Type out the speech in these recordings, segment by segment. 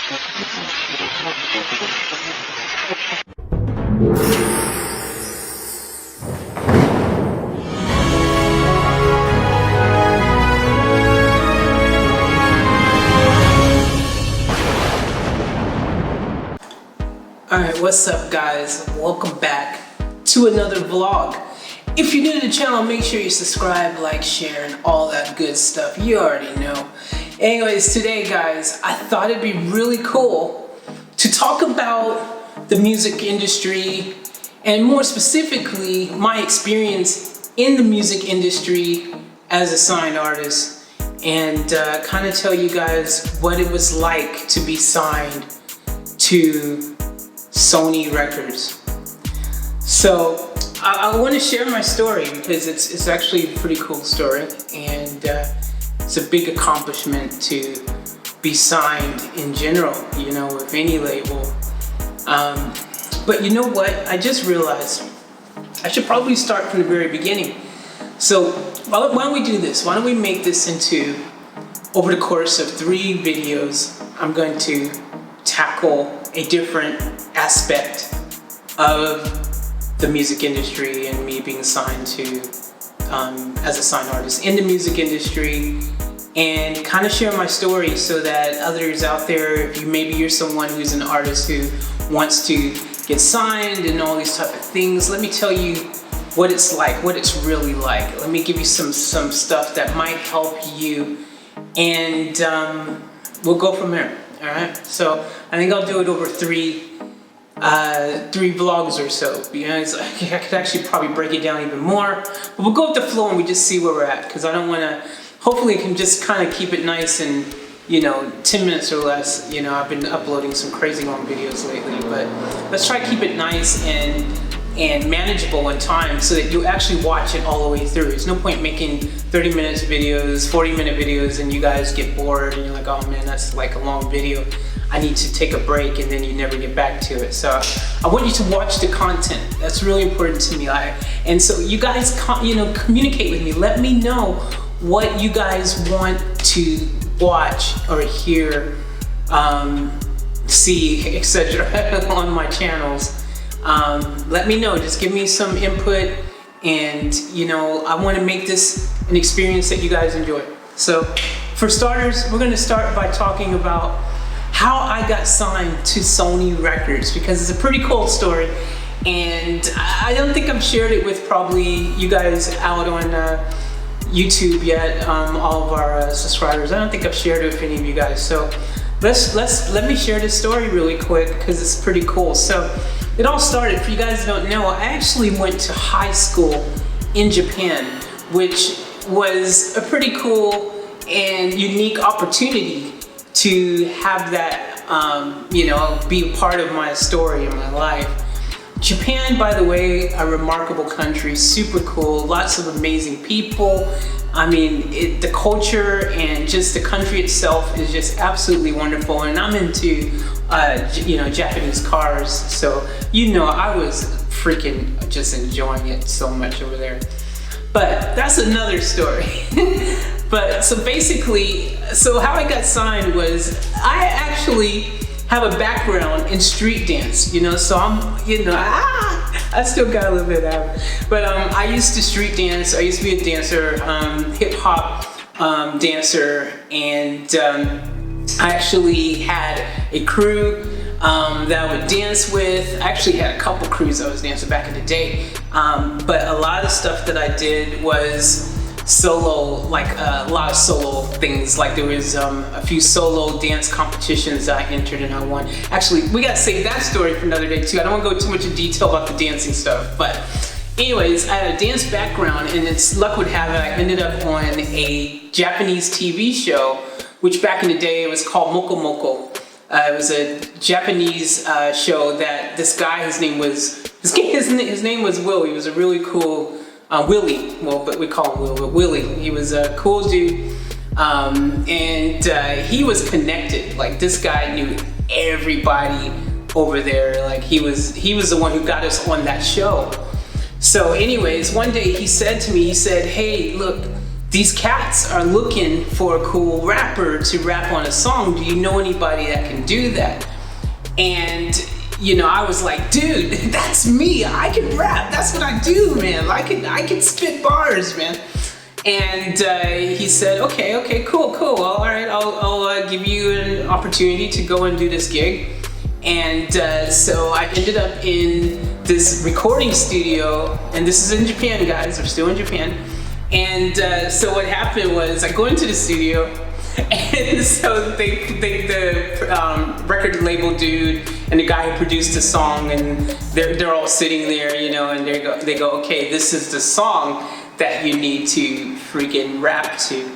Alright, what's up guys? Welcome back to another vlog. If you're new to the channel, make sure you subscribe, like, share, and all that good stuff. You already know. Anyways, today guys, I thought it'd be really cool to talk about the music industry and more specifically my experience in the music industry as a signed artist and kind of tell you guys what it was like to be signed to Sony Records. So I want to share my story because it's actually a pretty cool story, and it's a big accomplishment to be signed in general, you know, with any label. But you know what? I just realized I should probably start from the very beginning. So why don't we do this? Why don't we make this into, over the course of 3 videos, I'm going to tackle a different aspect of the music industry and me being signed to as a signed artist in the music industry, and kind of share my story so that others out there, if maybe you're someone who's an artist who wants to get signed and all these type of things, let me tell you what it's like, what it's really like. Let me give you some stuff that might help you, and we'll go from there. All right, so I think I'll do it over 3 vlogs or so, because I could actually probably break it down even more, but we'll go with the flow and we just see where we're at, because I don't want to, hopefully I can just kind of keep it nice and, you know, 10 minutes or less. You know, I've been uploading some crazy long videos lately, but let's try to keep it nice and manageable in time so that you actually watch it all the way through. There's no point making 30 minutes videos, 40-minute videos, and you guys get bored and you're like, oh man, that's like a long video. I need to take a break, and then you never get back to it. So I want you to watch the content. That's really important to me. And so you guys, you know, communicate with me. Let me know what you guys want to watch or hear, see, etc. on my channels. Let me know. Just give me some input, and you know, I want to make this an experience that you guys enjoy. So for starters, we're going to start by talking about how I got signed to Sony Records, because it's a pretty cool story, and I don't think I've shared it with probably you guys out on YouTube yet, all of our subscribers. I don't think I've shared it with any of you guys, so let me share this story really quick because it's pretty cool. So it all started, for you guys who don't know, I actually went to high school in Japan, which was a pretty cool and unique opportunity to have that, you know, be a part of my story in my life. Japan, by the way, a remarkable country, super cool, lots of amazing people. I mean, the culture and just the country itself is just absolutely wonderful. And I'm into, you know, Japanese cars, so you know, I was freaking just enjoying it so much over there. But that's another story. But so basically, so how I got signed was, I actually have a background in street dance, you know, so I'm, you know, I still got a little bit of it. But I used to street dance. I used to be a dancer, hip hop dancer, and I actually had a crew that I would dance with. I actually had a couple crews I was dancing back in the day, but a lot of stuff that I did was solo, like a lot of solo things. Like there was a few solo dance competitions I entered and I won. Actually, we gotta save that story for another day too. I don't want to go too much in detail about the dancing stuff, but anyways, I had a dance background, and it's luck would have it, I ended up on a Japanese TV show, which back in the day it was called Moko Moko. It was a Japanese show that this guy, his name was Will. He was a really cool Willie, well, but we call him Will, but Willie. He was a cool dude, and he was connected. Like, this guy knew everybody over there. Like, he was the one who got us on that show. So anyways, one day he said to me, he said, hey, look, these cats are looking for a cool rapper to rap on a song. Do you know anybody that can do that? And you know, I was like, dude, that's me. I can rap. That's what I do, man. I can spit bars, man. And he said, okay, cool. All right, I'll give you an opportunity to go and do this gig. And so I ended up in this recording studio, and this is in Japan, guys. We're still in Japan. And so what happened was I go into the studio, and so the record label dude and the guy who produced the song, and they're all sitting there, you know, and they go, okay, this is the song that you need to freaking rap to.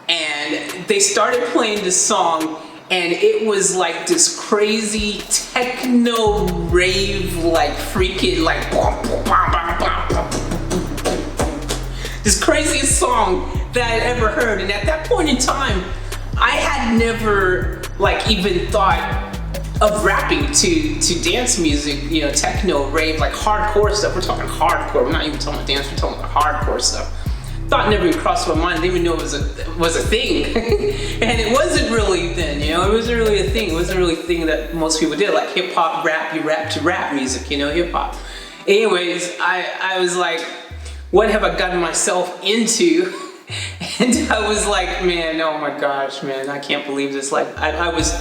And they started playing the song, and it was like this crazy techno rave, like freaking like this craziest song that I'd ever heard. And at that point in time, I had never like even thought of rapping to dance music, you know, techno, rave, like hardcore stuff. We're talking hardcore. We're not even talking about dance. We're talking about hardcore stuff. Thought never even crossed my mind. I didn't even know it was a thing, and it wasn't really then. You know, it wasn't really a thing. It wasn't really a thing that most people did, like hip hop, rap. You rap to rap music. You know, hip hop. Anyways, I was like, what have I gotten myself into? And I was like, man, oh my gosh, man, I can't believe this. Like, I was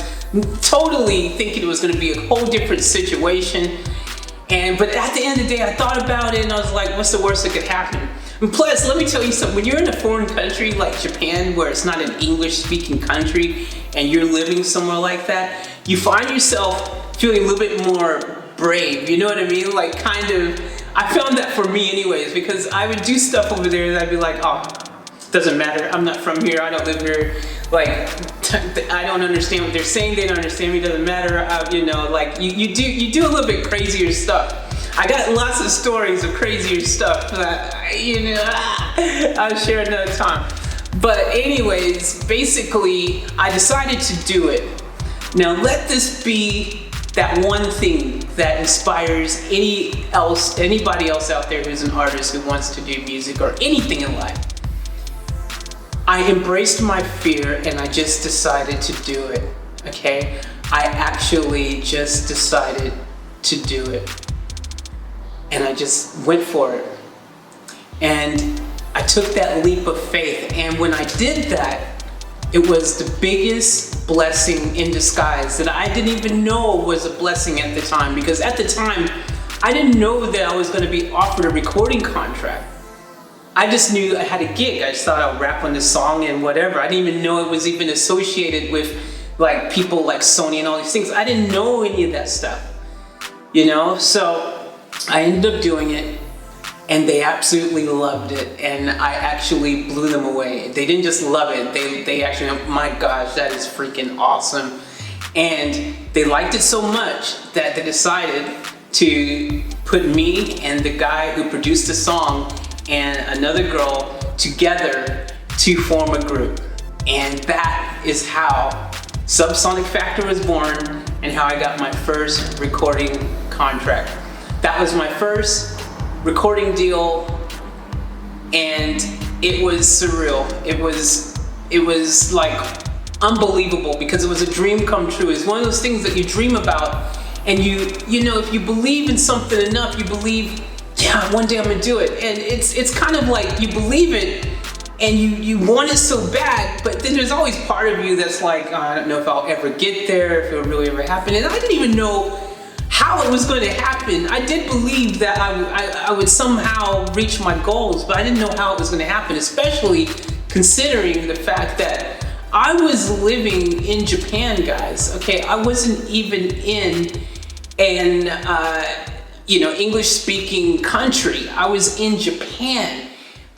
totally thinking it was going to be a whole different situation. But at the end of the day, I thought about it and I was like, what's the worst that could happen? And plus, let me tell you something, when you're in a foreign country like Japan, where it's not an English-speaking country, and you're living somewhere like that, you find yourself feeling a little bit more brave, you know what I mean? Like, kind of, I found that for me anyways, because I would do stuff over there and I'd be like, oh, doesn't matter, I'm not from here, I don't live here, like, I don't understand what they're saying, they don't understand me, doesn't matter, you know, like, you do a little bit crazier stuff. I got lots of stories of crazier stuff that, you know, I'll share another time. But anyways, basically, I decided to do it. Now let this be that one thing that inspires anybody else out there who's an artist who wants to do music or anything in life. I embraced my fear and I just decided to do it, okay? I actually just decided to do it. And I just went for it. And I took that leap of faith. And when I did that, it was the biggest blessing in disguise that I didn't even know was a blessing at the time. Because at the time, I didn't know that I was going to be offered a recording contract. I just knew I had a gig. I just thought I'd rap on this song and whatever. I didn't even know it was even associated with like people like Sony and all these things. I didn't know any of that stuff, you know? So I ended up doing it and they absolutely loved it. And I actually blew them away. They didn't just love it. They actually, oh my gosh, that is freaking awesome. And they liked it so much that they decided to put me and the guy who produced the song and another girl together to form a group. And that is how Subsonic Factor was born and how I got my first recording contract. That was my first recording deal and it was surreal. It was like unbelievable because it was a dream come true. It's one of those things that you dream about and you know, if you believe in something enough, you believe, yeah, one day I'm gonna do it. And it's kind of like you believe it and you want it so bad, but then there's always part of you that's like, oh, I don't know if I'll ever get there, if it'll really ever happen. And I didn't even know how it was going to happen. I did believe that I would somehow reach my goals, but I didn't know how it was going to happen, especially considering the fact that I was living in Japan, guys, okay? I wasn't even in an you know, English-speaking country. I was in Japan,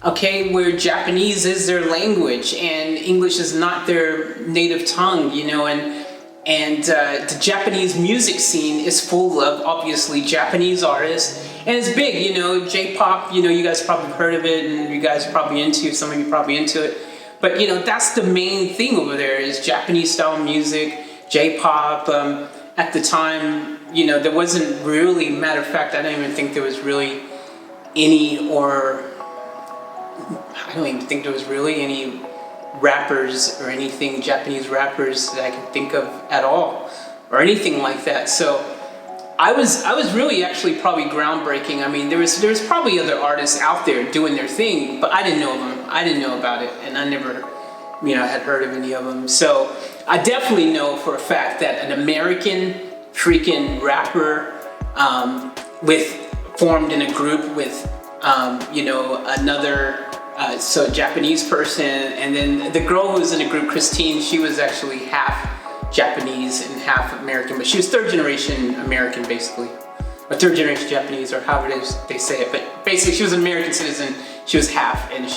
okay, where Japanese is their language and English is not their native tongue, you know, and the Japanese music scene is full of, obviously, Japanese artists, and it's big, you know, J-pop, you know, you guys probably heard of it, and you guys are probably into it, some of you probably into it, but, you know, that's the main thing over there is Japanese-style music, J-pop. At the time, you know, there wasn't really, matter of fact, I don't even think there was really any or I don't even think there was really any rappers or anything, Japanese rappers that I can think of at all, or anything like that. So I was really actually probably groundbreaking. I mean, there was probably other artists out there doing their thing, but I didn't know them. I didn't know about it, and I never, had heard of any of them. So I definitely know for a fact that an American freaking rapper formed in a group with another Japanese person, and then the girl who was in the group, Christine, she was actually half Japanese and half American, but she was third generation American basically, or third generation Japanese, or however they say it, but basically she was an American citizen, she was half, and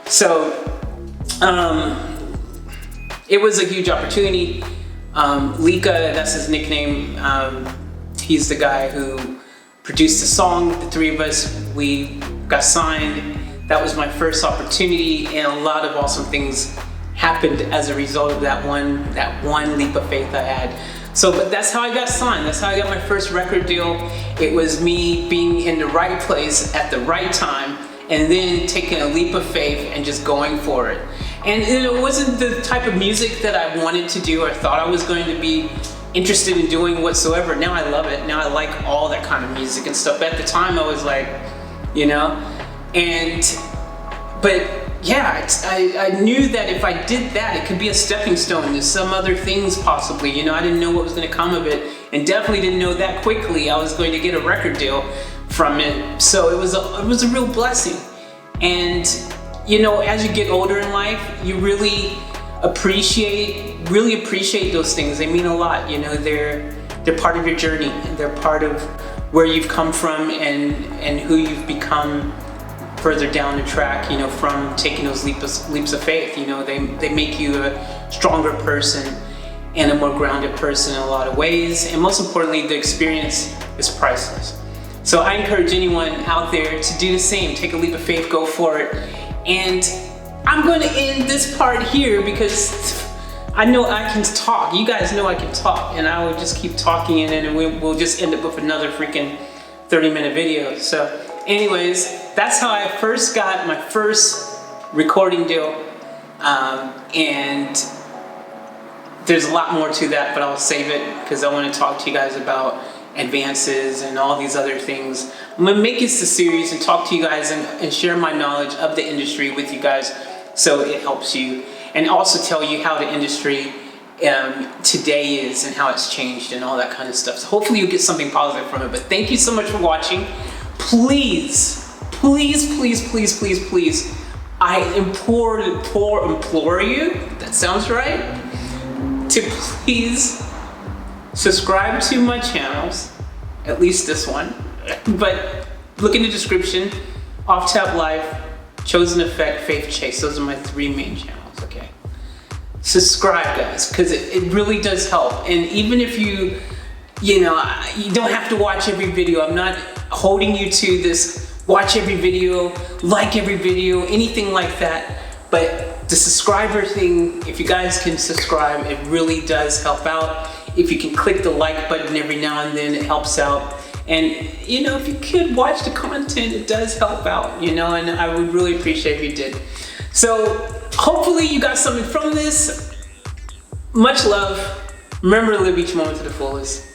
so it was a huge opportunity. Lika, that's his nickname, he's the guy who produced the song. The three of us, we got signed. That was my first opportunity, and a lot of awesome things happened as a result of that one leap of faith I had. So, but that's how I got signed. That's how I got my first record deal. It was me being in the right place at the right time, and then taking a leap of faith and just going for it. And it wasn't the type of music that I wanted to do or thought I was going to be interested in doing whatsoever. Now I love it. Now I like all that kind of music and stuff. But at the time I was like, but yeah, I knew that if I did that, it could be a stepping stone to some other things possibly. I didn't know what was going to come of it, and definitely didn't know that quickly I was going to get a record deal from it. So it was a real blessing. And as you get older in life, you really appreciate those things. They mean a lot. They're part of your journey. They're part of where you've come from and who you've become further down the track, from taking those leaps of faith. They make you a stronger person and a more grounded person in a lot of ways. And most importantly, the experience is priceless. So I encourage anyone out there to do the same. Take a leap of faith, go for it. And I'm going to end this part here because I know I can talk. You guys know I can talk, and I will just keep talking, and then we'll just end up with another freaking 30-minute video. So anyways, that's how I first got my first recording deal. And there's a lot more to that, but I'll save it because I want to talk to you guys about advances and all these other things. I'm going to make this a series and talk to you guys and share my knowledge of the industry with you guys so it helps you, and also tell you how the industry today is and how it's changed and all that kind of stuff. So hopefully you'll get something positive from it. But thank you so much for watching. Please, I implore you, that sounds right, to please subscribe to my channels, at least this one, but look in the description, OFFTAP Life, Chosen Effect, Faith Chase. Those are my 3 main channels, okay? Subscribe, guys, because it really does help. And even if you don't have to watch every video. I'm not holding you to this, watch every video, like every video, anything like that. But the subscriber thing, if you guys can subscribe, it really does help out. If you can click the like button every now and then, it helps out. And if you could watch the content, it does help out, and I would really appreciate if you did. So hopefully you got something from this. Much love. Remember to live each moment to the fullest.